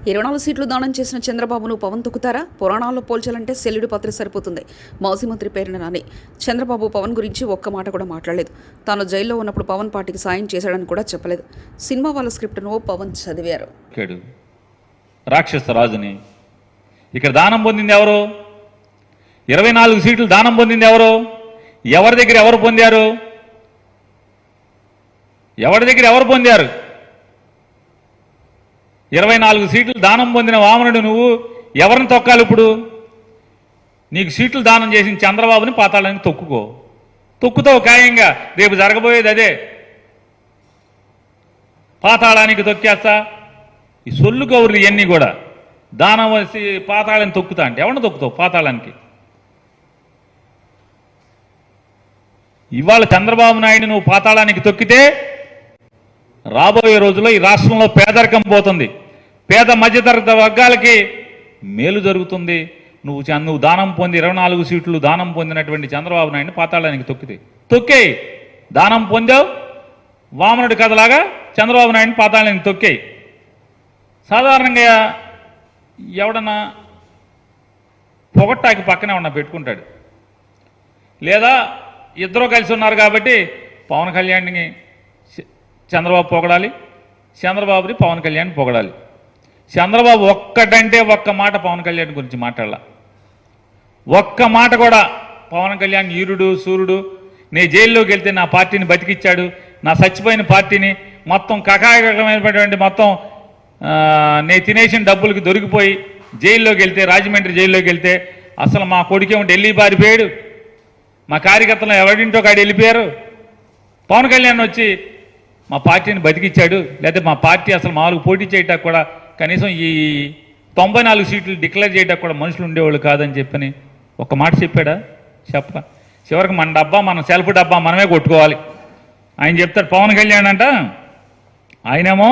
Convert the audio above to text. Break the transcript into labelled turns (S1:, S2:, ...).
S1: 24 సీట్లు దానం చేసిన చంద్రబాబును పవన్ తొక్కుతారా? పురాణాల్లో పోల్చాలంటే శల్యుడి పాత్ర సరిపోతుంది. మాజీ మంత్రి పేరున నాని చంద్రబాబు పవన్ గురించి ఒక్క మాట కూడా మాట్లాడలేదు. తాను జైల్లో ఉన్నప్పుడు పవన్ పార్టీకి సాయం చేశాడని కూడా చెప్పలేదు. సినిమా వాళ్ళ స్క్రిప్ట్ను పవన్ చదివారు.
S2: రాక్షస రాజుని ఇక్కడ దానం పొందింది ఎవరు? 24 సీట్లు దానం పొందింది ఎవరు? ఎవరి దగ్గర ఎవరు పొందారు? ఎవరి దగ్గర ఎవరు పొందారు? 24 సీట్లు దానం పొందిన వామనుడు నువ్వు ఎవరిని తొక్కాలి? ఇప్పుడు నీకు సీట్లు దానం చేసిన చంద్రబాబుని పాతాళానికి తొక్కుతావు ఖాయంగా. రేపు జరగబోయేది అదే. పాతాళానికి తొక్కేస్తా. ఈ సొల్లు కౌరులు ఇవన్నీ కూడా దానం వేసి పాతాళాన్ని తొక్కుతా అంటే ఎవరిని తొక్కుతావు పాతాళానికి? ఇవాళ చంద్రబాబు నాయుడు నువ్వు పాతాళానికి తొక్కితే రాబోయే రోజుల్లో ఈ రాష్ట్రంలో పేదరికం పోతుంది, పేద మధ్యతరగతి వర్గాలకి మేలు జరుగుతుంది. నువ్వు దానం పొంది 24 సీట్లు దానం పొందినటువంటి చంద్రబాబు నాయుడిని పాతాళానికి తొక్కేయి. దానం పొందావు, వామనుడి కథలాగా చంద్రబాబు నాయుడిని పాతాళానికి తొక్కేయి. సాధారణంగా ఎవడన్నా పొగట్టాకి పక్కనే ఉన్న పెట్టుకుంటాడు, లేదా ఇద్దరూ కలిసి ఉన్నారు కాబట్టి పవన్ కళ్యాణ్ని చంద్రబాబు పొగడాలి, చంద్రబాబుని పవన్ కళ్యాణ్ పొగడాలి. చంద్రబాబు ఒక్కటంటే ఒక్క మాట పవన్ కళ్యాణ్ గురించి మాట్లాడాల. ఒక్క మాట కూడా పవన్ కళ్యాణ్ ఈరుడు సూర్యుడు, నేను జైల్లోకి వెళ్తే నా పార్టీని బతికిచ్చాడు, నా చచ్చిపోయిన పార్టీని మొత్తం కకాయకమైనటువంటి మొత్తం నేను తినేసిన డబ్బులకి దొరికిపోయి జైల్లోకి వెళ్తే, రాజమండ్రి జైల్లోకి వెళ్తే అసలు మా కొడుకేమో ఢిల్లీ పారిపోయాడు, మా కార్యకర్తలు ఎవరింటో కాడి వెళ్ళిపోయారు, పవన్ కళ్యాణ్ వచ్చి మా పార్టీని బతికిచ్చాడు, లేకపోతే మా పార్టీ అసలు మామూలుగా పోటీ చేయటానికి కూడా కనీసం ఈ 94 సీట్లు డిక్లేర్ చేయడానికి కూడా మనుషులు ఉండేవాళ్ళు కాదని చెప్పని ఒక మాట చెప్పాడా? చెప్ప. చివరికి మన డబ్బా, మన సెల్ఫ్ డబ్బా మనమే కొట్టుకోవాలి. ఆయన చెప్తాడు పవన్ కళ్యాణ్ అంట, ఆయనేమో